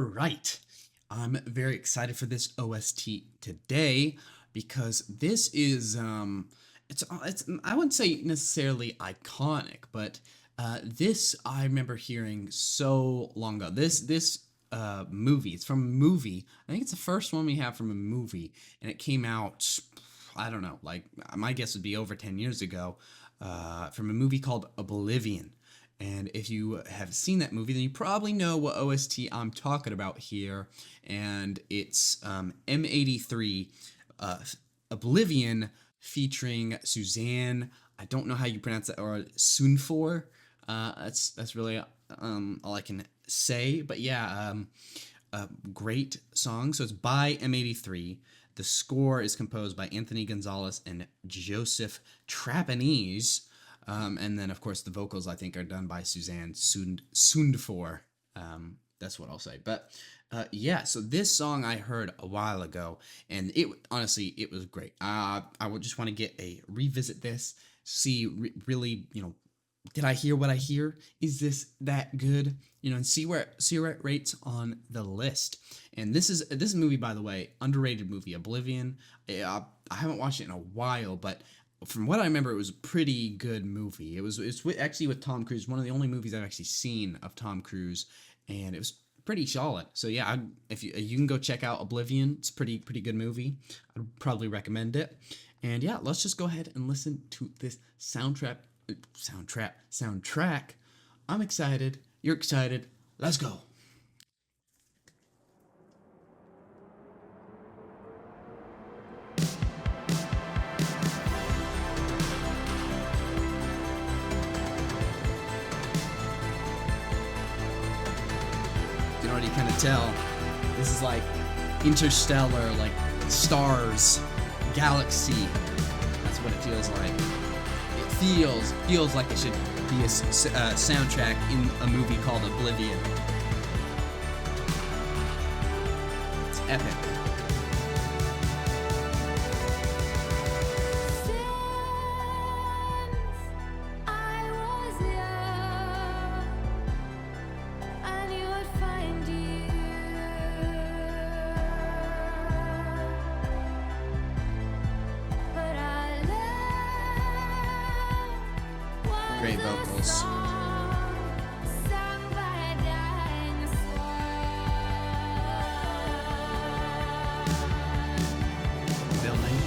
right. I'm very excited for this OST today because this is it's I wouldn't say necessarily iconic, but this I remember hearing so long ago. This movie, it's from a movie. I think it's the first one we have from a movie, and it came out, I don't know, like my guess would be over 10 years ago, from a movie called Oblivion. And if you have seen that movie, then you probably know what OST I'm talking about here. And it's M83, Oblivion, featuring Suzanne. I don't know how you pronounce that, or Sunfor. That's really all I can say. But yeah, great song. So it's by M83. The score is composed by Anthony Gonzalez and Joseph Trapanese. And then, of course, the vocals, I think, are done by Suzanne Sundfor. That's what I'll say. But yeah, so this song I heard a while ago, and honestly, it was great. I would just want to revisit this, see really, did I hear what I hear? Is this that good? And see where it rates on the list. And this movie, by the way, underrated movie, Oblivion. I haven't watched it in a while, but from what I remember, it was a pretty good movie. It's actually with Tom Cruise, one of the only movies I've actually seen of Tom Cruise, and it was pretty solid. So yeah, if you can go check out Oblivion, it's a pretty good movie. I'd probably recommend it. And yeah, let's just go ahead and listen to this soundtrack. I'm excited. You're excited. Let's go. You can already kind of tell this is like interstellar, like stars, galaxy. That's what it feels like. It feels like it should be a soundtrack in a movie called Oblivion. It's epic. Great vocals. Building.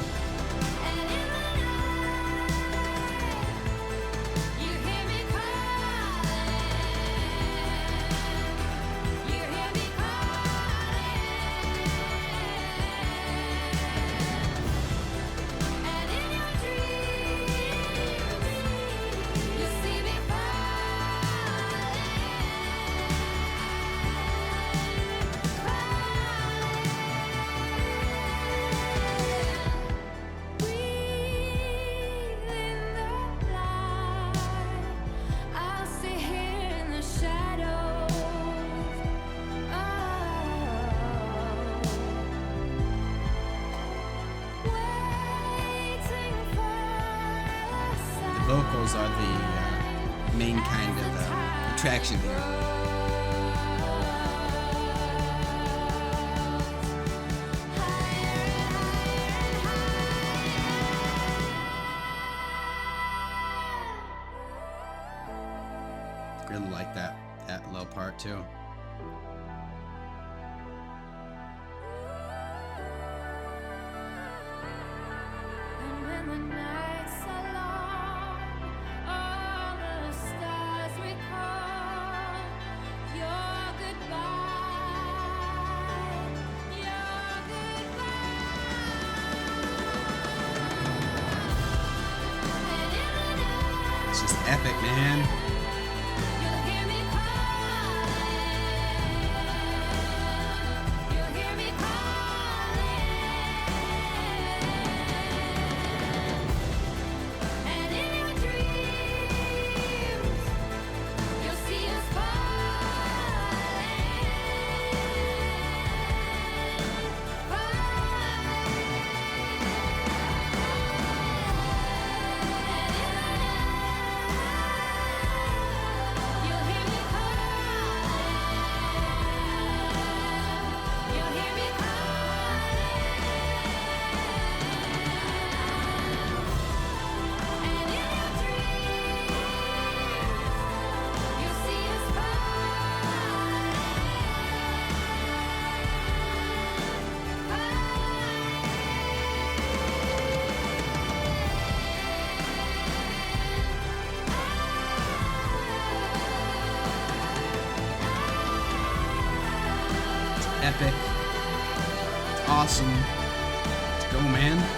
Vocals are the main kind of attraction here. Really like that low part too. It's just epic, man. epic. It's awesome. Let's go, man.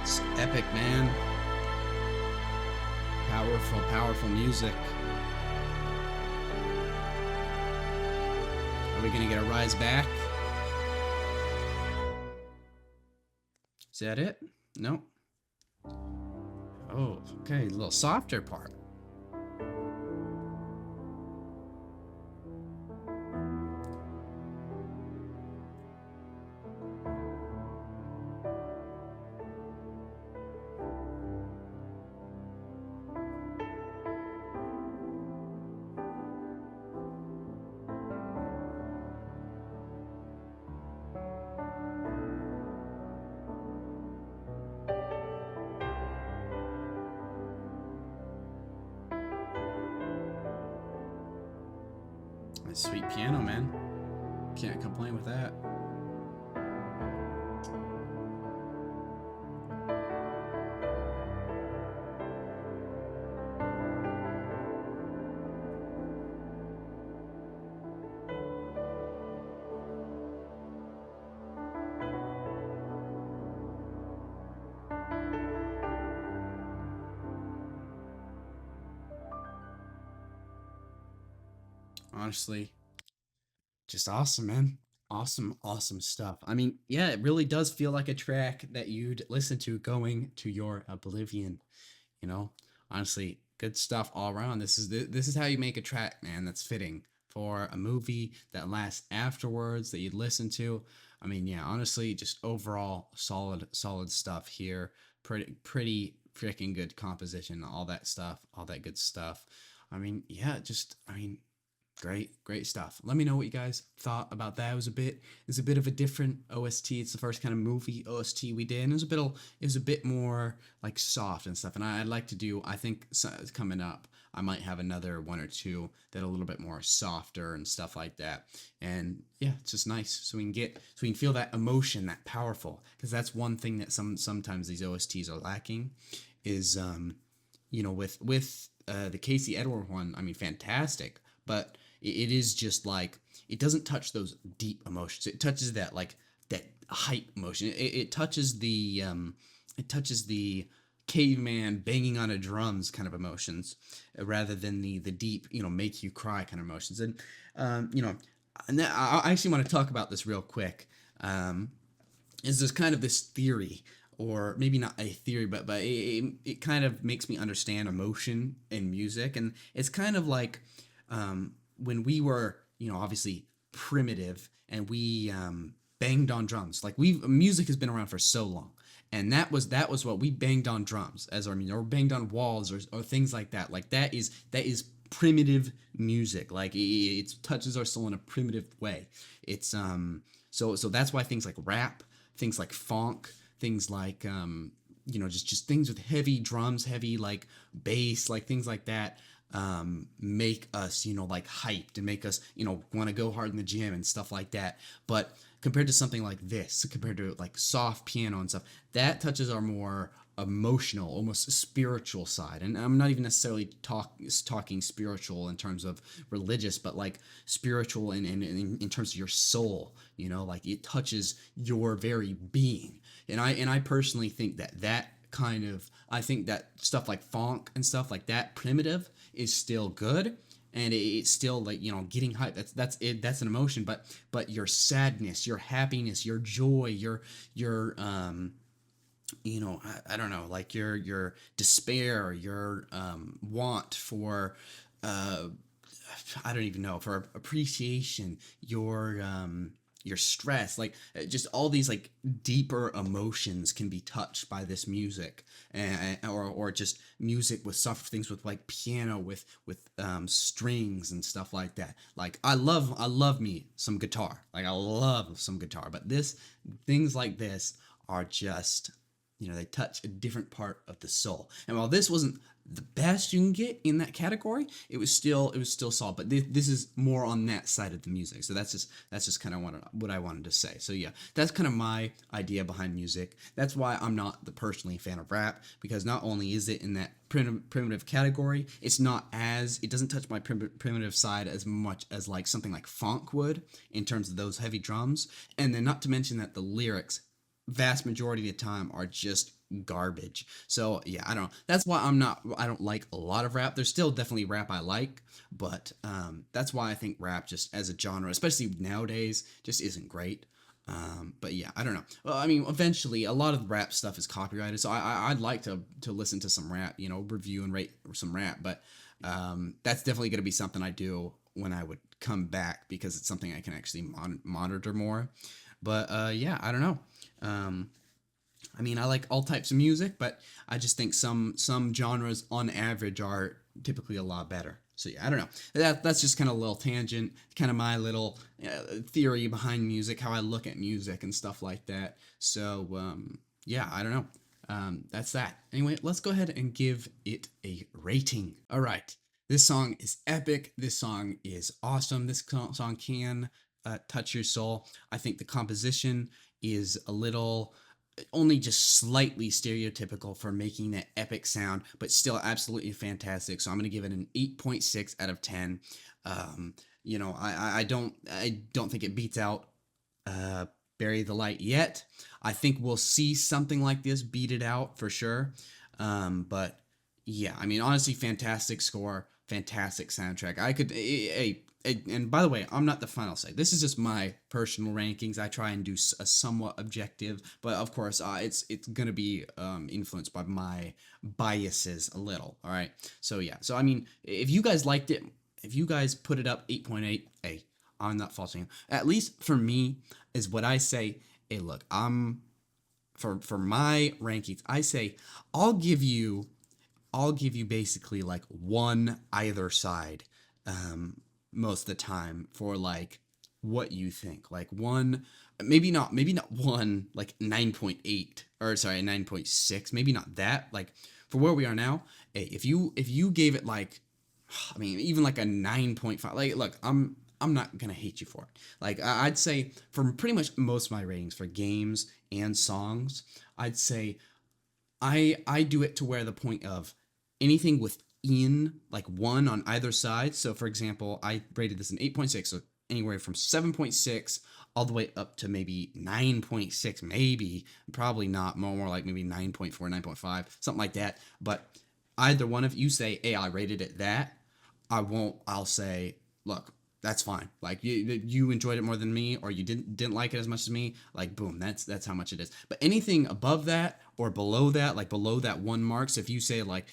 It's epic, man. Powerful, powerful music. Are we gonna get a rise back? Is that it? No. Oh, okay, a little softer part. Nice sweet piano, man. Can't complain with that. Honestly, just awesome, man. Awesome, awesome stuff. I mean, yeah, it really does feel like a track that you'd listen to going to your Oblivion, you know? Honestly, good stuff all around. This is how you make a track, man, that's fitting for a movie that lasts afterwards that you'd listen to. I mean, yeah, honestly, just overall solid stuff here. Pretty freaking good composition, all that stuff, all that good stuff. I mean, yeah, just I mean, great stuff. Let me know what you guys thought about that. It was a bit of a different OST. It's the first kind of movie OST we did, and it was a bit more like soft and stuff. And I'd like to do. I think coming up, I might have another one or two that are a little bit more softer and stuff like that. And yeah, it's just nice. So we can feel that emotion, that powerful, because that's one thing that sometimes these OSTs are lacking, is with the Casey Edward one. I mean, fantastic, but it is just like it doesn't touch those deep emotions. It touches that hype emotion. It touches the caveman banging on a drums kind of emotions, rather than the deep, make you cry kind of emotions. And and I actually want to talk about this real quick. Is there's kind of this theory, or maybe not a theory, but it kind of makes me understand emotion in music. And it's kind of like, when we were, obviously primitive, and we banged on drums. Like, music has been around for so long, and that was what we banged on drums as our music, or banged on walls, or things like that. Like, that is primitive music. Like, it touches our soul in a primitive way. It's so that's why things like rap, things like funk, things like just things with heavy drums, heavy like bass, like things like that, make us, like hyped, and make us, want to go hard in the gym and stuff like that. But compared to something like this, compared to like soft piano and stuff, that touches our more emotional, almost spiritual side. And I'm not even necessarily talking spiritual in terms of religious, but like spiritual in terms of your soul. Like, it touches your very being. And I personally think I think that stuff like funk and stuff like that, primitive, is still good, and it's still like, getting hype. That's it. That's an emotion. But your sadness, your happiness, your joy, your I don't know, like your despair, your want for I don't even know, for appreciation, your your stress, like just all these like deeper emotions can be touched by this music, or just music with soft things with like piano with strings and stuff like that. Like I love me some guitar. Like I love some guitar, but this things like this are just, they touch a different part of the soul. And while this wasn't the best you can get in that category, it was still solid. But this is more on that side of the music. So that's just kind of what I wanted to say. So yeah, that's kind of my idea behind music. That's why I'm not the personally fan of rap, because not only is it in that primitive category, it doesn't touch my primitive side as much as like something like funk would in terms of those heavy drums, and then not to mention that the lyrics vast majority of the time are just garbage. So yeah, I don't know. That's why I don't like a lot of rap. There's still definitely rap I like, but that's why I think rap just as a genre, especially nowadays, just isn't great. But yeah, I don't know. Well, I mean, eventually a lot of the rap stuff is copyrighted, so I'd like to listen to some rap, review and rate some rap, but that's definitely going to be something I do when I would come back, because it's something I can actually monitor more. But yeah, I don't know. Um, I mean, I like all types of music, but I just think some genres on average are typically a lot better. So yeah, I don't know. That's just kind of a little tangent, kind of my little theory behind music, how I look at music and stuff like that. So yeah, I don't know. That's that. Anyway, let's go ahead and give it a rating. All right, this song is epic. This song is awesome. This song can touch your soul. I think the composition is a little, only just slightly stereotypical for making that epic sound, but still absolutely fantastic. So I'm going to give it an 8.6 out of 10. I don't think it beats out uh, Bury the Light yet. I think we'll see something like this beat it out for sure. But yeah, I mean, honestly, fantastic score, fantastic soundtrack. And by the way, I'm not the final say. This is just my personal rankings. I try and do a somewhat objective, but of course, it's gonna be influenced by my biases a little. All right. So yeah. So I mean, if you guys liked it, if you guys put it up 8.8, hey, I'm not faulting you. At least for me, is what I say. Hey, look, for my rankings, I say I'll give you I'll give you basically like one either side. Most of the time for like what you think. Like one, maybe not one like 9.8, or sorry, 9.6, maybe not that. Like for where we are now, hey, if you gave it like, I mean, even like a 9.5, like look, I'm not gonna hate you for it. Like I'd say for pretty much most of my ratings for games and songs, I'd say I do it to where the point of anything within like one on either side. So for example, I rated this an 8.6, so anywhere from 7.6 all the way up to maybe 9.6, maybe, probably not, more like maybe 9.4, 9.5, something like that. But either one of you say, hey, I rated it that, I'll say, look, that's fine. Like you enjoyed it more than me, or you didn't like it as much as me. Like boom, that's how much it is. But anything above that or below that, like below that one mark. So if you say like,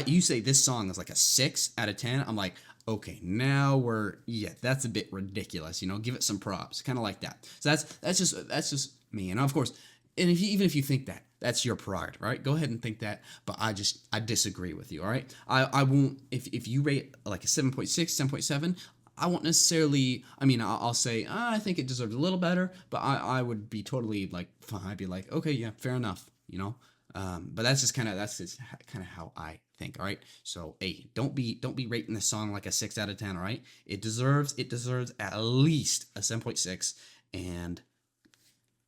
you say this song is like a 6 out of 10, I'm like, okay, now yeah, that's a bit ridiculous. Give it some props, kind of like that. So that's just me. And of course, and even if you think that, that's your prerogative, right? Go ahead and think that, but I disagree with you, all right? I won't, if you rate like a 7.6, 7.7, I won't necessarily, I mean, I'll say, I think it deserves a little better, but I would be totally like, fine. I'd be like, okay, yeah, fair enough. But that's just kind of how I think, all right? So, hey, don't be rating this song like a 6 out of 10, all right? It deserves at least a 7.6 and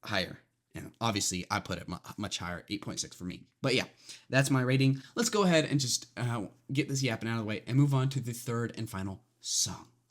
higher. And obviously, I put it much higher, 8.6 for me. But yeah, that's my rating. Let's go ahead and just get this yapping out of the way and move on to the third and final song.